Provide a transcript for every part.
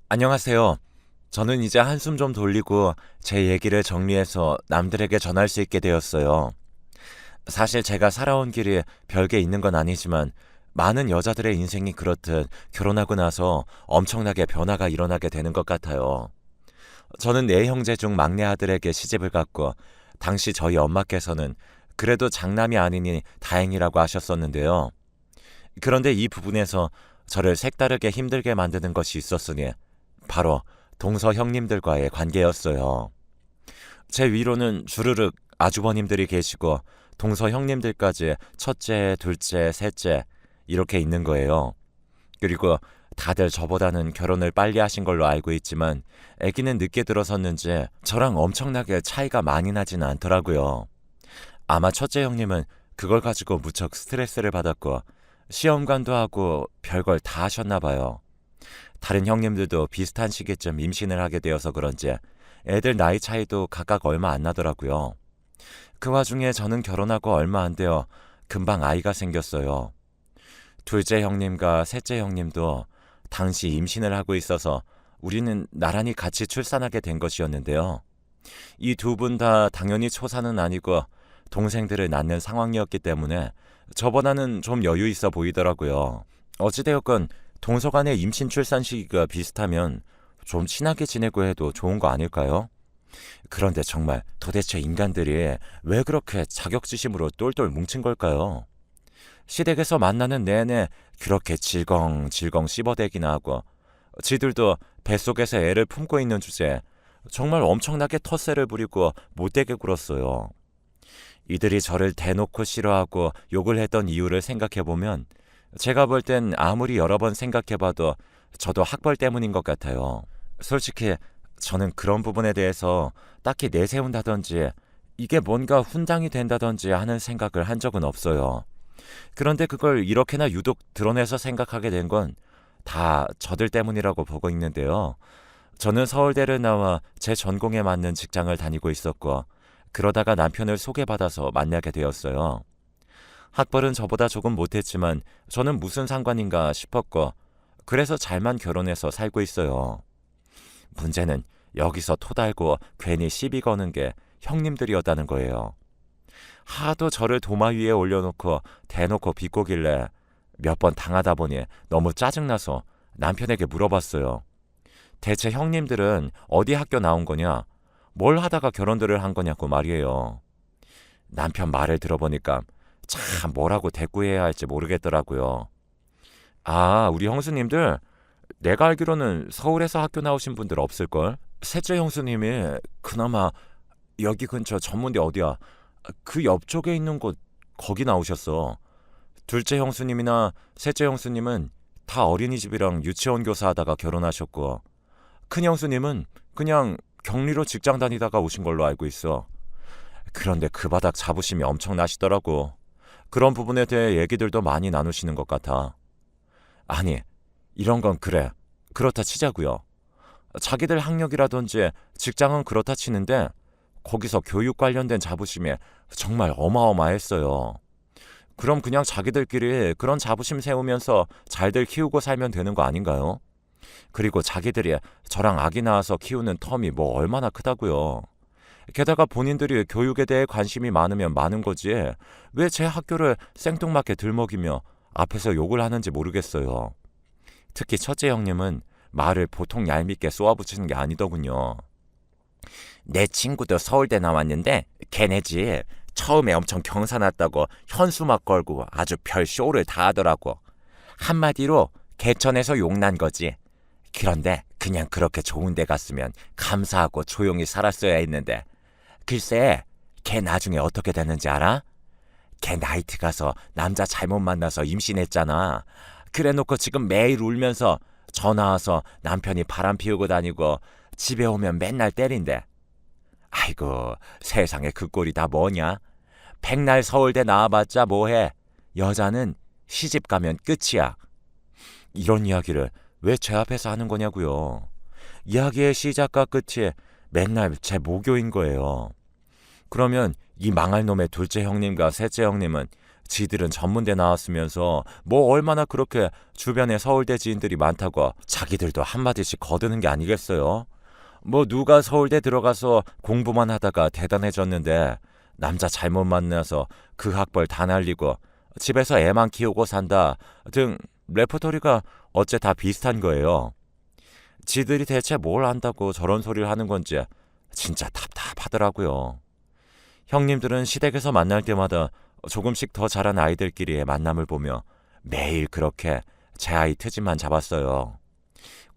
안녕하세요. 저는 이제 한숨 좀 돌리고 제 얘기를 정리해서 남들에게 전할 수 있게 되었어요. 사실 제가 살아온 길이 별게 있는 건 아니지만 많은 여자들의 인생이 그렇듯 결혼하고 나서 엄청나게 변화가 일어나게 되는 것 같아요. 저는 네 형제 중 막내 아들에게 시집을 갔고 당시 저희 엄마께서는 그래도 장남이 아니니 다행이라고 하셨었는데요. 그런데 이 부분에서 저를 색다르게 힘들게 만드는 것이 있었으니 바로 동서 형님들과의 관계였어요. 제 위로는 주르륵 아주버님들이 계시고 동서 형님들까지 첫째, 둘째, 셋째 이렇게 있는 거예요. 그리고 다들 저보다는 결혼을 빨리 하신 걸로 알고 있지만 아기는 늦게 들어섰는지 저랑 엄청나게 차이가 많이 나지는 않더라고요. 아마 첫째 형님은 그걸 가지고 무척 스트레스를 받았고 시험관도 하고 별걸 다 하셨나 봐요. 다른 형님들도 비슷한 시기쯤 임신을 하게 되어서 그런지 애들 나이 차이도 각각 얼마 안 나더라고요. 그 와중에 저는 결혼하고 얼마 안 되어 금방 아이가 생겼어요. 둘째 형님과 셋째 형님도 당시 임신을 하고 있어서 우리는 나란히 같이 출산하게 된 것이었는데요. 이 두 분 다 당연히 초사는 아니고 동생들을 낳는 상황이었기 때문에 저보다는 좀 여유 있어 보이더라고요. 어찌되었건 동서간의 임신 출산 시기가 비슷하면 좀 친하게 지내고 해도 좋은 거 아닐까요? 그런데 정말 도대체 인간들이 왜 그렇게 자격지심으로 똘똘 뭉친 걸까요? 시댁에서 만나는 내내 그렇게 질겅질겅 씹어대기나 하고 지들도 뱃속에서 애를 품고 있는 주제에 정말 엄청나게 텃세를 부리고 못되게 굴었어요. 이들이 저를 대놓고 싫어하고 욕을 했던 이유를 생각해보면 제가 볼 땐 아무리 여러 번 생각해봐도 저도 학벌 때문인 것 같아요. 솔직히 저는 그런 부분에 대해서 딱히 내세운다든지 이게 뭔가 훈장이 된다든지 하는 생각을 한 적은 없어요. 그런데 그걸 이렇게나 유독 드러내서 생각하게 된 건 다 저들 때문이라고 보고 있는데요. 저는 서울대를 나와 제 전공에 맞는 직장을 다니고 있었고 그러다가 남편을 소개받아서 만나게 되었어요. 학벌은 저보다 조금 못했지만 저는 무슨 상관인가 싶었고 그래서 잘만 결혼해서 살고 있어요. 문제는 여기서 토달고 괜히 시비 거는 게 형님들이었다는 거예요. 하도 저를 도마 위에 올려놓고 대놓고 비꼬길래 몇 번 당하다 보니 너무 짜증나서 남편에게 물어봤어요. 대체 형님들은 어디 학교 나온 거냐? 뭘 하다가 결혼들을 한 거냐고 말이에요. 남편 말을 들어보니까 참 뭐라고 대꾸해야 할지 모르겠더라고요. 아, 우리 형수님들 내가 알기로는 서울에서 학교 나오신 분들 없을걸? 셋째 형수님이 그나마 여기 근처 전문대 어디야? 그 옆쪽에 있는 곳 거기 나오셨어. 둘째 형수님이나 셋째 형수님은 다 어린이집이랑 유치원 교사 하다가 결혼하셨고 큰 형수님은 그냥 격리로 직장 다니다가 오신 걸로 알고 있어. 그런데 그 바닥 자부심이 엄청나시더라고. 그런 부분에 대해 얘기들도 많이 나누시는 것 같아. 아니, 이런 건 그래. 그렇다 치자고요. 자기들 학력이라든지 직장은 그렇다 치는데 거기서 교육 관련된 자부심이 정말 어마어마했어요. 그럼 그냥 자기들끼리 그런 자부심 세우면서 잘들 키우고 살면 되는 거 아닌가요? 그리고 자기들이 저랑 아기 낳아서 키우는 텀이 뭐 얼마나 크다고요. 게다가 본인들이 교육에 대해 관심이 많으면 많은 거지 왜 제 학교를 생뚱맞게 들먹이며 앞에서 욕을 하는지 모르겠어요. 특히 첫째 형님은 말을 보통 얄밉게 쏘아붙이는 게 아니더군요. 내 친구도 서울대 나왔는데 걔네 집 처음에 엄청 경사났다고 현수막 걸고 아주 별 쇼를 다 하더라고. 한마디로 개천에서 욕난 거지. 그런데 그냥 그렇게 좋은 데 갔으면 감사하고 조용히 살았어야 했는데 글쎄 걔 나중에 어떻게 됐는지 알아? 걔 나이트 가서 남자 잘못 만나서 임신했잖아. 그래놓고 지금 매일 울면서 전화 와서 남편이 바람 피우고 다니고 집에 오면 맨날 때린대. 아이고 세상에 그 꼴이 다 뭐냐? 백날 서울대 나와봤자 뭐해? 여자는 시집 가면 끝이야. 이런 이야기를 왜 제 앞에서 하는 거냐고요. 이야기의 시작과 끝이 맨날 제 모교인 거예요. 그러면 이 망할 놈의 둘째 형님과 셋째 형님은 지들은 전문대 나왔으면서 뭐 얼마나 그렇게 주변에 서울대 지인들이 많다고 자기들도 한마디씩 거드는 게 아니겠어요? 뭐 누가 서울대 들어가서 공부만 하다가 대단해졌는데 남자 잘못 만나서 그 학벌 다 날리고 집에서 애만 키우고 산다 등 레퍼토리가 어째 다 비슷한 거예요. 지들이 대체 뭘 안다고 저런 소리를 하는 건지 진짜 답답하더라고요. 형님들은 시댁에서 만날 때마다 조금씩 더 자란 아이들끼리의 만남을 보며 매일 그렇게 제 아이 트집만 잡았어요.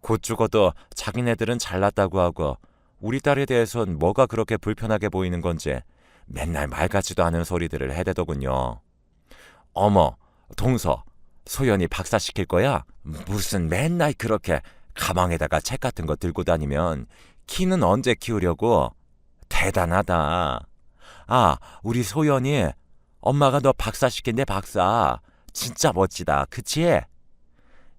곧 죽어도 자기네들은 잘났다고 하고 우리 딸에 대해선 뭐가 그렇게 불편하게 보이는 건지 맨날 말 같지도 않은 소리들을 해대더군요. 어머, 동서, 소연이 박사시킬 거야? 무슨 맨날 그렇게 가방에다가 책 같은 거 들고 다니면 키는 언제 키우려고? 대단하다. 아, 우리 소연이 엄마가 너 박사시킨대 박사. 진짜 멋지다. 그치?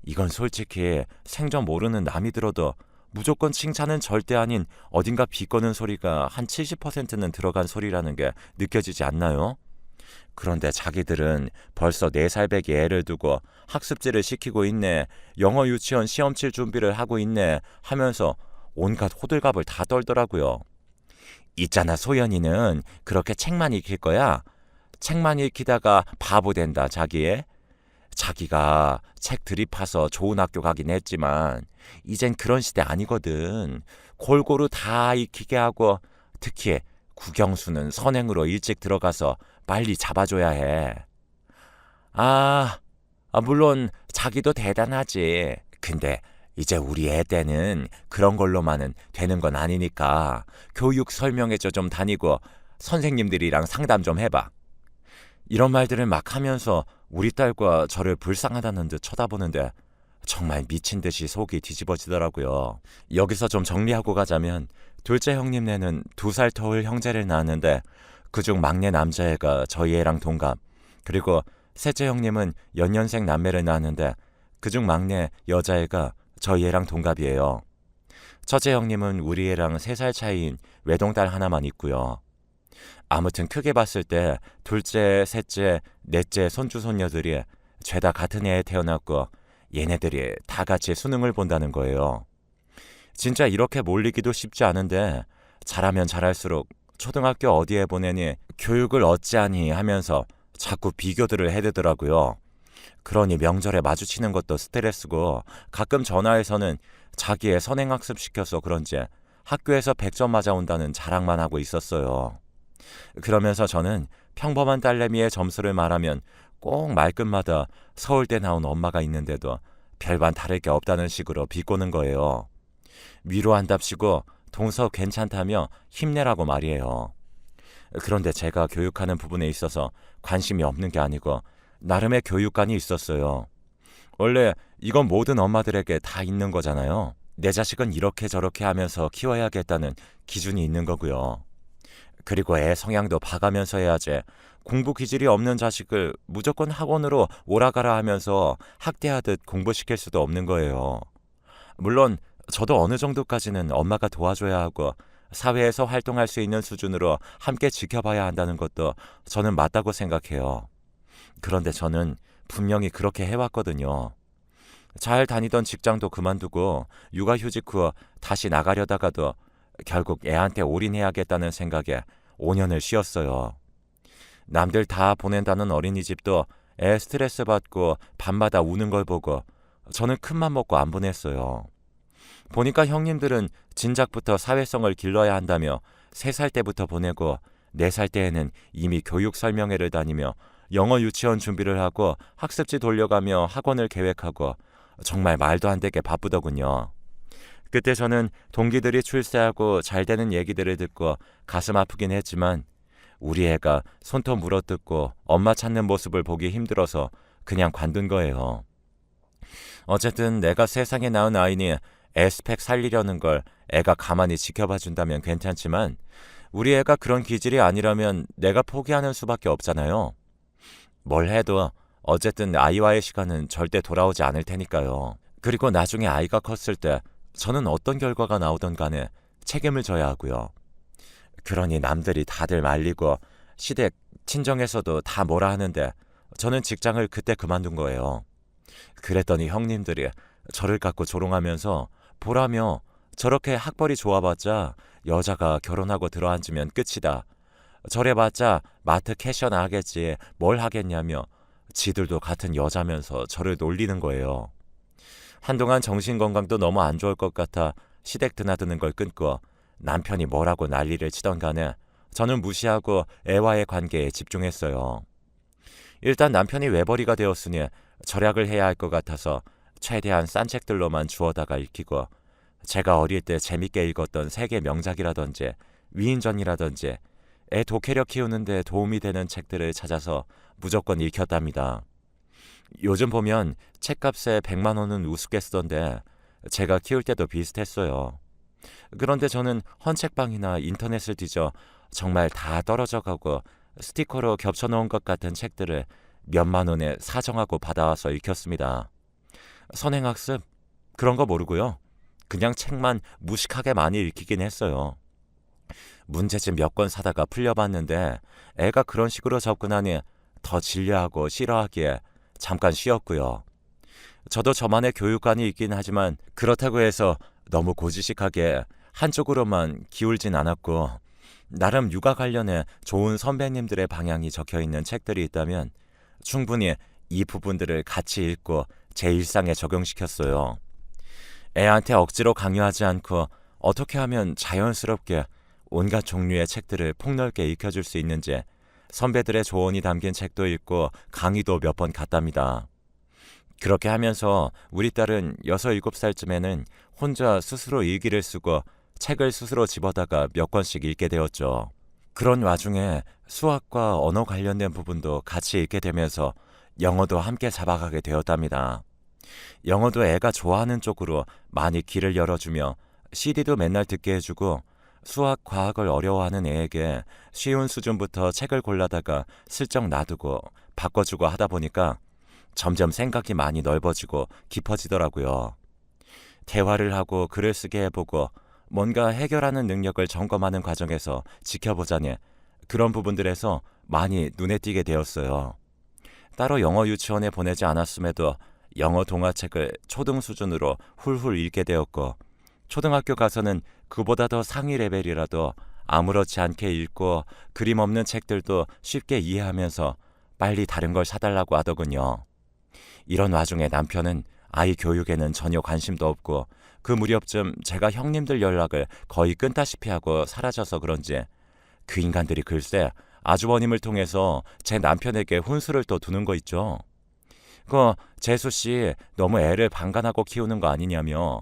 이건 솔직히 생전 모르는 남이 들어도 무조건 칭찬은 절대 아닌 어딘가 비꼬는 소리가 한 70%는 들어간 소리라는 게 느껴지지 않나요? 그런데 자기들은 벌써 4살배기 애를 두고 학습지를 시키고 있네, 영어 유치원 시험 칠 준비를 하고 있네 하면서 온갖 호들갑을 다 떨더라고요. 있잖아, 소연이는 그렇게 책만 익힐 거야? 책만 읽히다가 바보 된다, 자기. 자기가 책 들이파서 좋은 학교 가긴 했지만 이젠 그런 시대 아니거든. 골고루 다 익히게 하고 특히 국영수는 선행으로 일찍 들어가서 빨리 잡아줘야 해. 물론 자기도 대단하지. 근데 이제 우리 애 때는 그런 걸로만은 되는 건 아니니까 교육 설명회저 좀 다니고 선생님들이랑 상담 좀 해봐. 이런 말들을 막 하면서 우리 딸과 저를 불쌍하다는 듯 쳐다보는데 정말 미친 듯이 속이 뒤집어지더라고요. 여기서 좀 정리하고 가자면 둘째 형님네는 2살 터울 형제를 낳았는데 그중 막내 남자애가 저희 애랑 동갑, 그리고 셋째 형님은 연년생 남매를 낳았는데 그중 막내 여자애가 저희 애랑 동갑이에요. 첫째 형님은 우리 애랑 3살 차이인 외동딸 하나만 있고요. 아무튼 크게 봤을 때 둘째, 셋째, 넷째 손주 손녀들이 죄다 같은 해에 태어났고 얘네들이 다 같이 수능을 본다는 거예요. 진짜 이렇게 몰리기도 쉽지 않은데 잘하면 잘할수록 초등학교 어디에 보내니 교육을 어찌하니 하면서 자꾸 비교들을 해대더라고요. 그러니 명절에 마주치는 것도 스트레스고 가끔 전화해서는 자기의 선행학습 시켜서 그런지 학교에서 100점 맞아온다는 자랑만 하고 있었어요. 그러면서 저는 평범한 딸내미의 점수를 말하면 꼭 말끝마다 서울대 나온 엄마가 있는데도 별반 다를 게 없다는 식으로 비꼬는 거예요. 위로한답시고 동서 괜찮다며 힘내라고 말이에요. 그런데 제가 교육하는 부분에 있어서 관심이 없는 게 아니고 나름의 교육관이 있었어요. 원래 이건 모든 엄마들에게 다 있는 거잖아요. 내 자식은 이렇게 저렇게 하면서 키워야겠다는 기준이 있는 거고요. 그리고 애 성향도 봐가면서 해야지 공부 기질이 없는 자식을 무조건 학원으로 오라가라 하면서 학대하듯 공부시킬 수도 없는 거예요. 물론 저도 어느 정도까지는 엄마가 도와줘야 하고 사회에서 활동할 수 있는 수준으로 함께 지켜봐야 한다는 것도 저는 맞다고 생각해요. 그런데 저는 분명히 그렇게 해왔거든요. 잘 다니던 직장도 그만두고 육아휴직 후 다시 나가려다가도 결국 애한테 올인해야겠다는 생각에 5년을 쉬었어요. 남들 다 보낸다는 어린이집도 애 스트레스 받고 밤마다 우는 걸 보고 저는 큰맘 먹고 안 보냈어요. 보니까 형님들은 진작부터 사회성을 길러야 한다며 3살 때부터 보내고 4살 때에는 이미 교육 설명회를 다니며 영어 유치원 준비를 하고 학습지 돌려가며 학원을 계획하고 정말 말도 안 되게 바쁘더군요. 그때 저는 동기들이 출세하고 잘 되는 얘기들을 듣고 가슴 아프긴 했지만 우리 애가 손톱 물어뜯고 엄마 찾는 모습을 보기 힘들어서 그냥 관둔 거예요. 어쨌든 내가 세상에 낳은 아이니 애 스펙 살리려는 걸 애가 가만히 지켜봐 준다면 괜찮지만 우리 애가 그런 기질이 아니라면 내가 포기하는 수밖에 없잖아요. 뭘 해도 어쨌든 아이와의 시간은 절대 돌아오지 않을 테니까요. 그리고 나중에 아이가 컸을 때 저는 어떤 결과가 나오던 간에 책임을 져야 하고요. 그러니 남들이 다들 말리고 시댁 친정에서도 다 뭐라 하는데 저는 직장을 그때 그만둔 거예요. 그랬더니 형님들이 저를 갖고 조롱하면서 보라며 저렇게 학벌이 좋아봤자 여자가 결혼하고 들어앉으면 끝이다. 저래봤자 마트 캐셔나 하겠지 뭘 하겠냐며 지들도 같은 여자면서 저를 놀리는 거예요. 한동안 정신건강도 너무 안 좋을 것 같아 시댁 드나드는 걸 끊고 남편이 뭐라고 난리를 치던 간에 저는 무시하고 애와의 관계에 집중했어요. 일단 남편이 외벌이가 되었으니 절약을 해야 할 것 같아서 최대한 싼 책들로만 주워다가 읽히고 제가 어릴 때 재밌게 읽었던 세계 명작이라든지 위인전이라든지 애 독해력 키우는데 도움이 되는 책들을 찾아서 무조건 읽혔답니다. 요즘 보면 책값에 100만 원은 우습게 쓰던데 제가 키울 때도 비슷했어요. 그런데 저는 헌책방이나 인터넷을 뒤져 정말 다 떨어져 가고 스티커로 겹쳐놓은 것 같은 책들을 몇만 원에 사정하고 받아와서 읽혔습니다. 선행학습? 그런 거 모르고요. 그냥 책만 무식하게 많이 읽히긴 했어요. 문제집 몇 권 사다가 풀려봤는데 애가 그런 식으로 접근하니 더 질려하고 싫어하기에 잠깐 쉬었고요. 저도 저만의 교육관이 있긴 하지만 그렇다고 해서 너무 고지식하게 한쪽으로만 기울진 않았고 나름 육아 관련해 좋은 선배님들의 방향이 적혀있는 책들이 있다면 충분히 이 부분들을 같이 읽고 제 일상에 적용시켰어요. 애한테 억지로 강요하지 않고 어떻게 하면 자연스럽게 온갖 종류의 책들을 폭넓게 익혀줄 수 있는지 선배들의 조언이 담긴 책도 읽고 강의도 몇 번 갔답니다. 그렇게 하면서 우리 딸은 6, 7살쯤에는 혼자 스스로 일기를 쓰고 책을 스스로 집어다가 몇 권씩 읽게 되었죠. 그런 와중에 수학과 언어 관련된 부분도 같이 읽게 되면서 영어도 함께 잡아가게 되었답니다. 영어도 애가 좋아하는 쪽으로 많이 길을 열어주며 CD도 맨날 듣게 해주고 수학, 과학을 어려워하는 애에게 쉬운 수준부터 책을 골라다가 슬쩍 놔두고 바꿔주고 하다 보니까 점점 생각이 많이 넓어지고 깊어지더라고요. 대화를 하고 글을 쓰게 해보고 뭔가 해결하는 능력을 점검하는 과정에서 지켜보자니 그런 부분들에서 많이 눈에 띄게 되었어요. 따로 영어 유치원에 보내지 않았음에도 영어 동화책을 초등 수준으로 훌훌 읽게 되었고 초등학교 가서는 그보다 더 상위 레벨이라도 아무렇지 않게 읽고 그림 없는 책들도 쉽게 이해하면서 빨리 다른 걸 사달라고 하더군요. 이런 와중에 남편은 아이 교육에는 전혀 관심도 없고 그 무렵쯤 제가 형님들 연락을 거의 끊다시피 하고 사라져서 그런지 그 인간들이 글쎄 아주버님을 통해서 제 남편에게 혼수를 또 두는 거 있죠. 재수씨 너무 애를 방관하고 키우는 거 아니냐며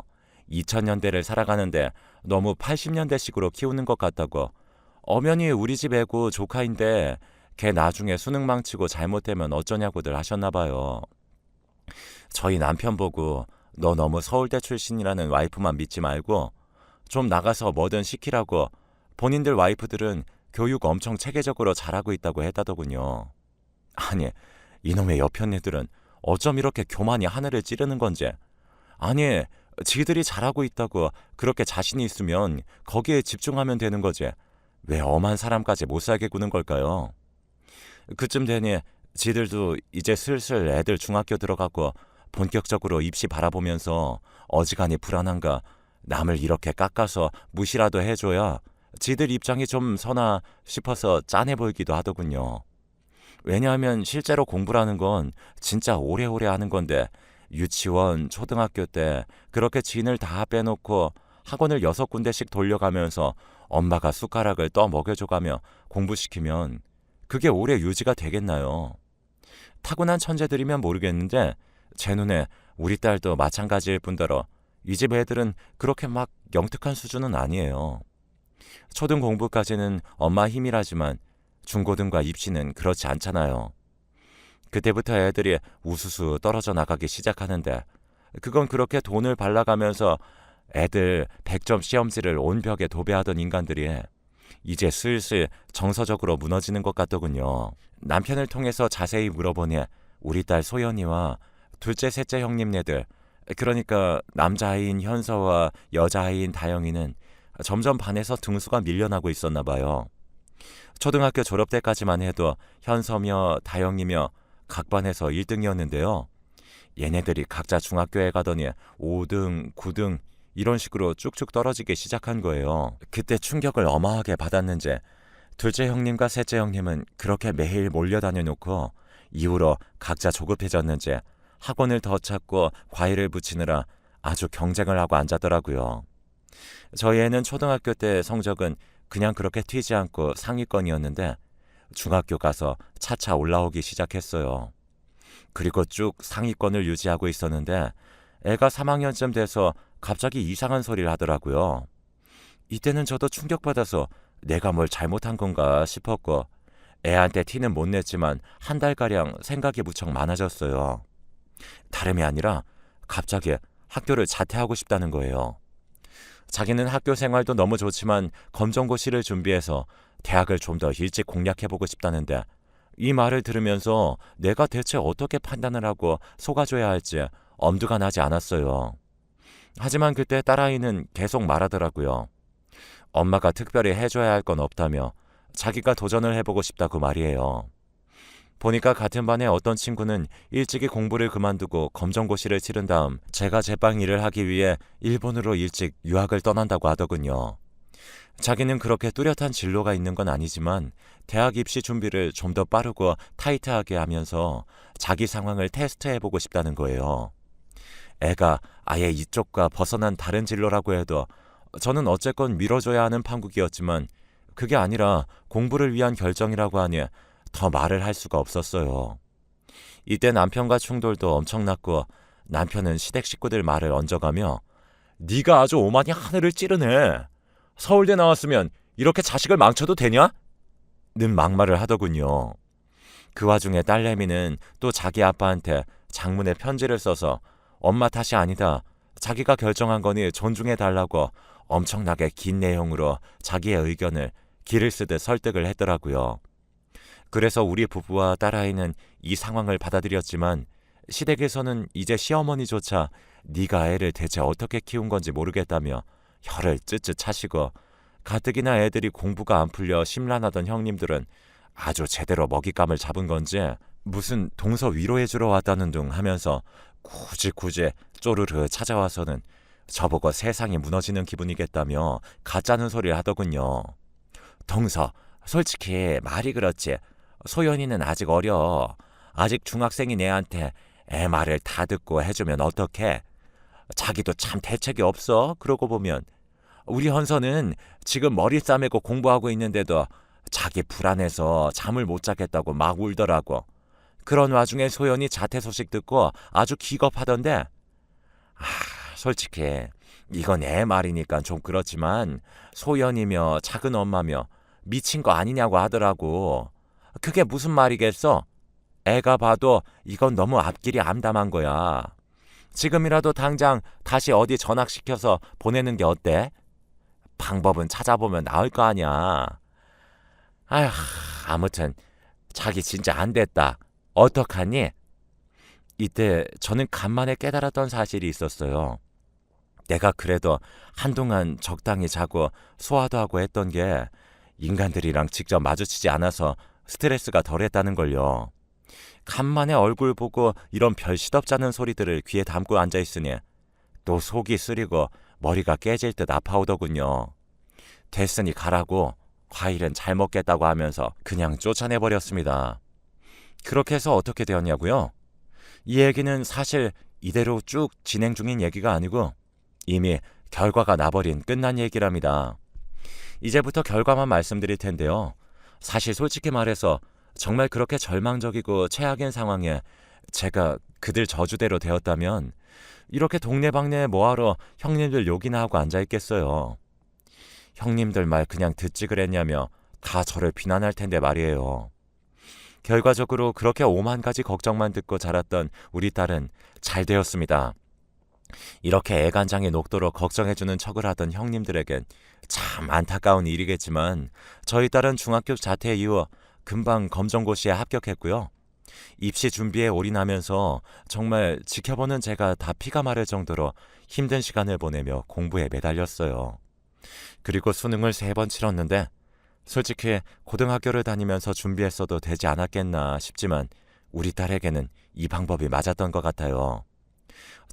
2000년대를 살아가는데 너무 80년대식으로 키우는 것 같다고 엄연히 우리 집 애고 조카인데 걔 나중에 수능 망치고 잘못되면 어쩌냐고들 하셨나 봐요. 저희 남편 보고 너 너무 서울대 출신이라는 와이프만 믿지 말고 좀 나가서 뭐든 시키라고 본인들 와이프들은 교육 엄청 체계적으로 잘하고 있다고 했다더군요. 아니 이놈의 옆편 애들은 어쩜 이렇게 교만이 하늘을 찌르는 건지. 아니 지들이 잘하고 있다고 그렇게 자신이 있으면 거기에 집중하면 되는 거지. 왜 엄한 사람까지 못 살게 구는 걸까요? 그쯤 되니 지들도 이제 슬슬 애들 중학교 들어가고 본격적으로 입시 바라보면서 어지간히 불안한가 남을 이렇게 깎아서 무시라도 해줘야 지들 입장이 좀 서나 싶어서 짠해 보이기도 하더군요. 왜냐하면 실제로 공부라는 건 진짜 오래오래 하는 건데 유치원, 초등학교 때 그렇게 진을 다 빼놓고 학원을 6군데씩 돌려가면서 엄마가 숟가락을 떠 먹여줘가며 공부시키면 그게 오래 유지가 되겠나요? 타고난 천재들이면 모르겠는데 제 눈에 우리 딸도 마찬가지일 뿐더러 이 집 애들은 그렇게 막 영특한 수준은 아니에요. 초등 공부까지는 엄마 힘이라지만 중고등과 입시는 그렇지 않잖아요. 그때부터 애들이 우수수 떨어져 나가기 시작하는데 그건 그렇게 돈을 발라가면서 애들 100점 시험지를 온 벽에 도배하던 인간들이 이제 슬슬 정서적으로 무너지는 것 같더군요. 남편을 통해서 자세히 물어보니 우리 딸 소연이와 둘째 셋째 형님네들 그러니까 남자아이인 현서와 여자아이인 다영이는 점점 반에서 등수가 밀려나고 있었나 봐요. 초등학교 졸업 때까지만 해도 현서며 다영이며 각 반에서 1등이었는데요. 얘네들이 각자 중학교에 가더니 5등, 9등 이런 식으로 쭉쭉 떨어지기 시작한 거예요. 그때 충격을 어마하게 받았는지 둘째 형님과 셋째 형님은 그렇게 매일 몰려다녀 놓고 이후로 각자 조급해졌는지 학원을 더 찾고 과외를 붙이느라 아주 경쟁을 하고 앉았더라고요. 저희 애는 초등학교 때 성적은 그냥 그렇게 튀지 않고 상위권이었는데 중학교 가서 차차 올라오기 시작했어요. 그리고 쭉 상위권을 유지하고 있었는데 애가 3학년쯤 돼서 갑자기 이상한 소리를 하더라고요. 이때는 저도 충격받아서 내가 뭘 잘못한 건가 싶었고 애한테 티는 못 냈지만 한 달가량 생각이 무척 많아졌어요. 다름이 아니라 갑자기 학교를 자퇴하고 싶다는 거예요. 자기는 학교 생활도 너무 좋지만 검정고시를 준비해서 대학을 좀 더 일찍 공략해보고 싶다는데 이 말을 들으면서 내가 대체 어떻게 판단을 하고 속아줘야 할지 엄두가 나지 않았어요. 하지만 그때 딸아이는 계속 말하더라고요. 엄마가 특별히 해줘야 할 건 없다며 자기가 도전을 해보고 싶다고 말이에요. 보니까 같은 반에 어떤 친구는 일찍이 공부를 그만두고 검정고시를 치른 다음 제가 제빵 일을 하기 위해 일본으로 일찍 유학을 떠난다고 하더군요. 자기는 그렇게 뚜렷한 진로가 있는 건 아니지만 대학 입시 준비를 좀 더 빠르고 타이트하게 하면서 자기 상황을 테스트해보고 싶다는 거예요. 애가 아예 이쪽과 벗어난 다른 진로라고 해도 저는 어쨌건 밀어줘야 하는 판국이었지만 그게 아니라 공부를 위한 결정이라고 하니 더 말을 할 수가 없었어요. 이때 남편과 충돌도 엄청났고 남편은 시댁 식구들 말을 얹어가며 네가 아주 오만이 하늘을 찌르네. 서울대 나왔으면 이렇게 자식을 망쳐도 되냐? 는 막말을 하더군요. 그 와중에 딸내미는 또 자기 아빠한테 장문의 편지를 써서 엄마 탓이 아니다. 자기가 결정한 거니 존중해달라고 엄청나게 긴 내용으로 자기의 의견을 기를 쓰듯 설득을 했더라고요. 그래서 우리 부부와 딸아이는 이 상황을 받아들였지만 시댁에서는 이제 시어머니조차 네가 애를 대체 어떻게 키운 건지 모르겠다며 혀를 쯧쯧 차시고 가뜩이나 애들이 공부가 안 풀려 심란하던 형님들은 아주 제대로 먹잇감을 잡은 건지 무슨 동서 위로해주러 왔다는 둥 하면서 굳이 쪼르르 찾아와서는 저보고 세상이 무너지는 기분이겠다며 가짜는 소리를 하더군요. 동서, 솔직히 말이 그렇지. 소연이는 아직 어려. 아직 중학생인 애한테 애 말을 다 듣고 해주면 어떡해? 자기도 참 대책이 없어. 그러고 보면 우리 헌서는 지금 머리 싸매고 공부하고 있는데도 자기 불안해서 잠을 못 자겠다고 막 울더라고. 그런 와중에 소연이 자퇴 소식 듣고 아주 기겁하던데 솔직히 이건 애 말이니까 좀 그렇지만 소연이며 작은 엄마며 미친 거 아니냐고 하더라고. 그게 무슨 말이겠어? 애가 봐도 이건 너무 앞길이 암담한 거야. 지금이라도 당장 다시 어디 전학시켜서 보내는 게 어때? 방법은 찾아보면 나을 거 아니야. 아휴, 아무튼 자기 진짜 안 됐다. 어떡하니? 이때 저는 간만에 깨달았던 사실이 있었어요. 내가 그래도 한동안 적당히 자고 소화도 하고 했던 게 인간들이랑 직접 마주치지 않아서 스트레스가 덜했다는 걸요. 간만에 얼굴 보고 이런 별 시덥잖은 소리들을 귀에 담고 앉아있으니 또 속이 쓰리고 머리가 깨질 듯 아파오더군요. 됐으니 가라고 과일은 잘 먹겠다고 하면서 그냥 쫓아내버렸습니다. 그렇게 해서 어떻게 되었냐고요? 이 얘기는 사실 이대로 쭉 진행 중인 얘기가 아니고 이미 결과가 나버린 끝난 얘기랍니다. 이제부터 결과만 말씀드릴 텐데요. 사실 솔직히 말해서 정말 그렇게 절망적이고 최악인 상황에 제가 그들 저주대로 되었다면 이렇게 동네방네에 뭐하러 형님들 욕이나 하고 앉아있겠어요. 형님들 말 그냥 듣지 그랬냐며 다 저를 비난할 텐데 말이에요. 결과적으로 그렇게 오만 가지 걱정만 듣고 자랐던 우리 딸은 잘 되었습니다. 이렇게 애간장이 녹도록 걱정해주는 척을 하던 형님들에겐 참 안타까운 일이겠지만 저희 딸은 중학교 자퇴 이후 금방 검정고시에 합격했고요. 입시 준비에 올인하면서 정말 지켜보는 제가 다 피가 마를 정도로 힘든 시간을 보내며 공부에 매달렸어요. 그리고 수능을 3번 치렀는데 솔직히 고등학교를 다니면서 준비했어도 되지 않았겠나 싶지만 우리 딸에게는 이 방법이 맞았던 것 같아요.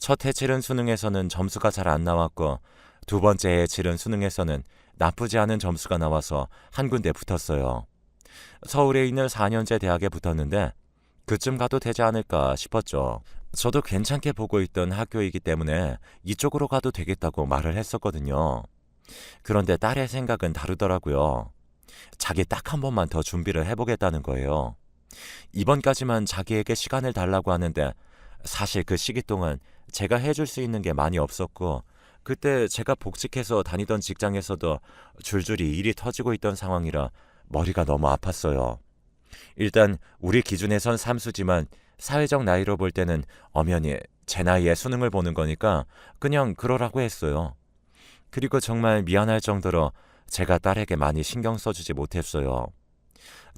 첫 해 치른 수능에서는 점수가 잘 안 나왔고 두 번째 해 치른 수능에서는 나쁘지 않은 점수가 나와서 한 군데 붙었어요. 서울에 있는 4년제 대학에 붙었는데 그쯤 가도 되지 않을까 싶었죠. 저도 괜찮게 보고 있던 학교이기 때문에 이쪽으로 가도 되겠다고 말을 했었거든요. 그런데 딸의 생각은 다르더라고요. 자기 딱 한 번만 더 준비를 해보겠다는 거예요. 이번까지만 자기에게 시간을 달라고 하는데 사실 그 시기 동안 제가 해줄 수 있는 게 많이 없었고 그때 제가 복직해서 다니던 직장에서도 줄줄이 일이 터지고 있던 상황이라 머리가 너무 아팠어요. 일단 우리 기준에선 삼수지만 사회적 나이로 볼 때는 엄연히 제 나이에 수능을 보는 거니까 그냥 그러라고 했어요. 그리고 정말 미안할 정도로 제가 딸에게 많이 신경 써주지 못했어요.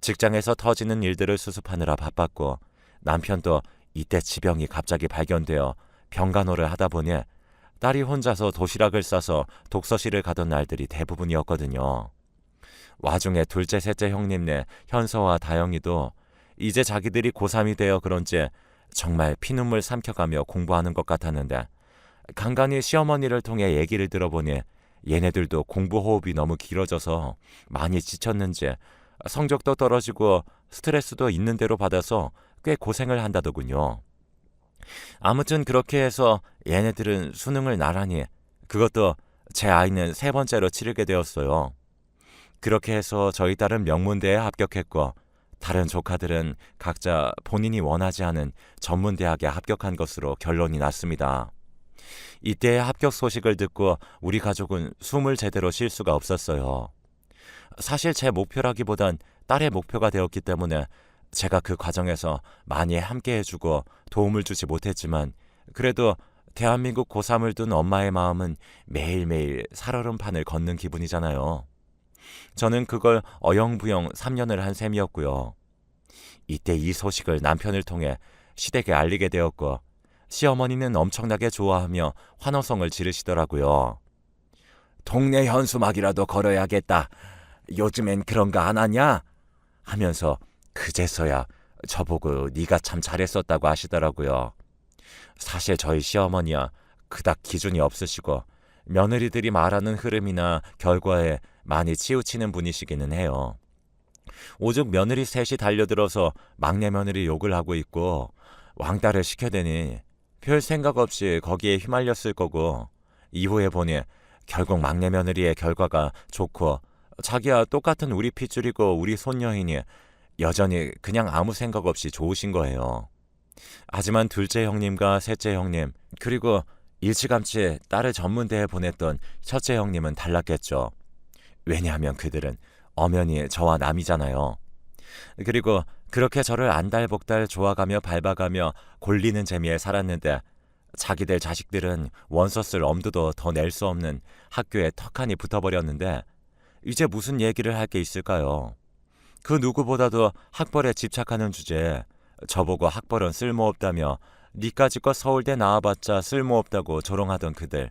직장에서 터지는 일들을 수습하느라 바빴고 남편도 이때 지병이 갑자기 발견되어 병간호를 하다 보니 딸이 혼자서 도시락을 싸서 독서실을 가던 날들이 대부분이었거든요. 와중에 둘째 셋째 형님네 현서와 다영이도 이제 자기들이 고3이 되어 그런지 정말 피눈물 삼켜가며 공부하는 것 같았는데 간간히 시어머니를 통해 얘기를 들어보니 얘네들도 공부 호흡이 너무 길어져서 많이 지쳤는지 성적도 떨어지고 스트레스도 있는 대로 받아서 꽤 고생을 한다더군요. 아무튼 그렇게 해서 얘네들은 수능을 나란히, 그것도 제 아이는 세 번째로 치르게 되었어요. 그렇게 해서 저희 딸은 명문대에 합격했고 다른 조카들은 각자 본인이 원하지 않은 전문대학에 합격한 것으로 결론이 났습니다. 이때의 합격 소식을 듣고 우리 가족은 숨을 제대로 쉴 수가 없었어요. 사실 제 목표라기보단 딸의 목표가 되었기 때문에 제가 그 과정에서 많이 함께 해주고 도움을 주지 못했지만 그래도 대한민국 고3을 둔 엄마의 마음은 매일매일 살얼음판을 걷는 기분이잖아요. 저는 그걸 어영부영 3년을 한 셈이었고요. 이때 이 소식을 남편을 통해 시댁에 알리게 되었고 시어머니는 엄청나게 좋아하며 환호성을 지르시더라고요. 동네 현수막이라도 걸어야겠다. 요즘엔 그런 거 안 하냐? 하면서 그제서야 저보고 네가 참 잘했었다고 하시더라고요. 사실 저희 시어머니야 그닥 기준이 없으시고 며느리들이 말하는 흐름이나 결과에 많이 치우치는 분이시기는 해요. 오죽 며느리 셋이 달려들어서 막내 며느리 욕을 하고 있고 왕따를 시켜대니 별 생각 없이 거기에 휘말렸을 거고 이후에 보니 결국 막내 며느리의 결과가 좋고 자기야 똑같은 우리 핏줄이고 우리 손녀이니 여전히 그냥 아무 생각 없이 좋으신 거예요. 하지만 둘째 형님과 셋째 형님 그리고 일찌감치 딸을 전문대에 보냈던 첫째 형님은 달랐겠죠. 왜냐하면 그들은 엄연히 저와 남이잖아요. 그리고 그렇게 저를 안달복달 좋아가며 밟아가며 골리는 재미에 살았는데 자기들 자식들은 원서 쓸 엄두도 더 낼 수 없는 학교에 턱하니 붙어버렸는데 이제 무슨 얘기를 할 게 있을까요? 그 누구보다도 학벌에 집착하는 주제에 저보고 학벌은 쓸모없다며 니까지껏 서울대 나와봤자 쓸모없다고 조롱하던 그들.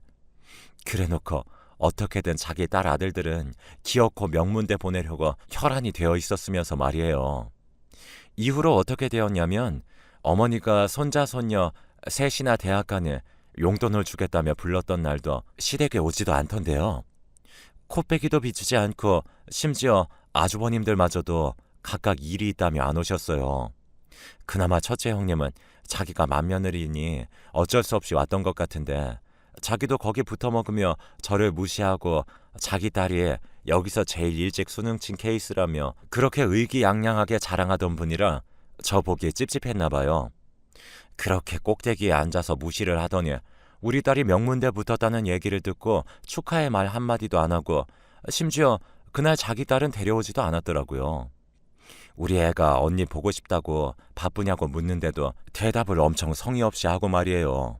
그래놓고 어떻게든 자기 딸 아들들은 기어코 명문대 보내려고 혈안이 되어 있었으면서 말이에요. 이후로 어떻게 되었냐면 어머니가 손자 손녀 셋이나 대학 가니 용돈을 주겠다며 불렀던 날도 시댁에 오지도 않던데요. 코빼기도 비추지 않고 심지어 아주버님들마저도 각각 일이 있다며 안 오셨어요. 그나마 첫째 형님은 자기가 맏며느리니 어쩔 수 없이 왔던 것 같은데 자기도 거기 붙어먹으며 저를 무시하고 자기 딸이 여기서 제일 일찍 수능 친 케이스라며 그렇게 의기양양하게 자랑하던 분이라 저 보기 찝찝했나 봐요. 그렇게 꼭대기에 앉아서 무시를 하더니 우리 딸이 명문대 붙었다는 얘기를 듣고 축하의 말 한마디도 안 하고 심지어 그날 자기 딸은 데려오지도 않았더라고요. 우리 애가 언니 보고 싶다고 바쁘냐고 묻는데도 대답을 엄청 성의 없이 하고 말이에요.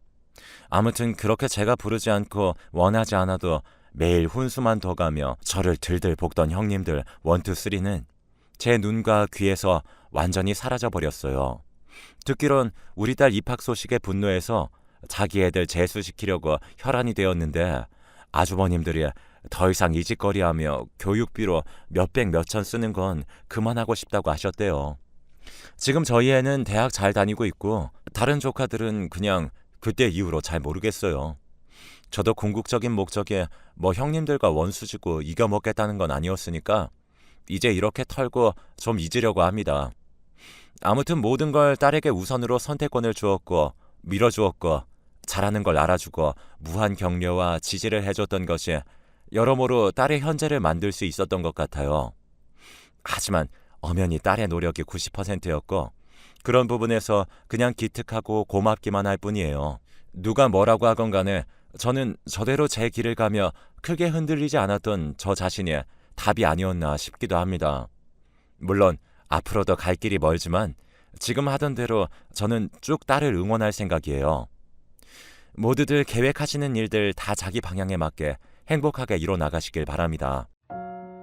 아무튼 그렇게 제가 부르지 않고 원하지 않아도 매일 훈수만 더 가며 저를 들들 볶던 형님들 1, 2, 3는 제 눈과 귀에서 완전히 사라져버렸어요. 듣기론 우리 딸 입학 소식에 분노해서 자기 애들 재수시키려고 혈안이 되었는데 아주버님들이 더 이상 이 짓거리하며 교육비로 몇백 몇천 쓰는 건 그만하고 싶다고 하셨대요. 지금 저희 애는 대학 잘 다니고 있고 다른 조카들은 그냥 그때 이후로 잘 모르겠어요. 저도 궁극적인 목적이 뭐 형님들과 원수지고 이겨먹겠다는 건 아니었으니까 이제 이렇게 털고 좀 잊으려고 합니다. 아무튼 모든 걸 딸에게 우선으로 선택권을 주었고 밀어주었고 잘하는 걸 알아주고 무한 격려와 지지를 해줬던 것이 여러모로 딸의 현재를 만들 수 있었던 것 같아요. 하지만 엄연히 딸의 노력이 90%였고 그런 부분에서 그냥 기특하고 고맙기만 할 뿐이에요. 누가 뭐라고 하건 간에 저는 저대로 제 길을 가며 크게 흔들리지 않았던 저 자신이 답이 아니었나 싶기도 합니다. 물론 앞으로도 갈 길이 멀지만 지금 하던 대로 저는 쭉 딸을 응원할 생각이에요. 모두들 계획하시는 일들 다 자기 방향에 맞게 행복하게 이뤄 나가시길 바랍니다.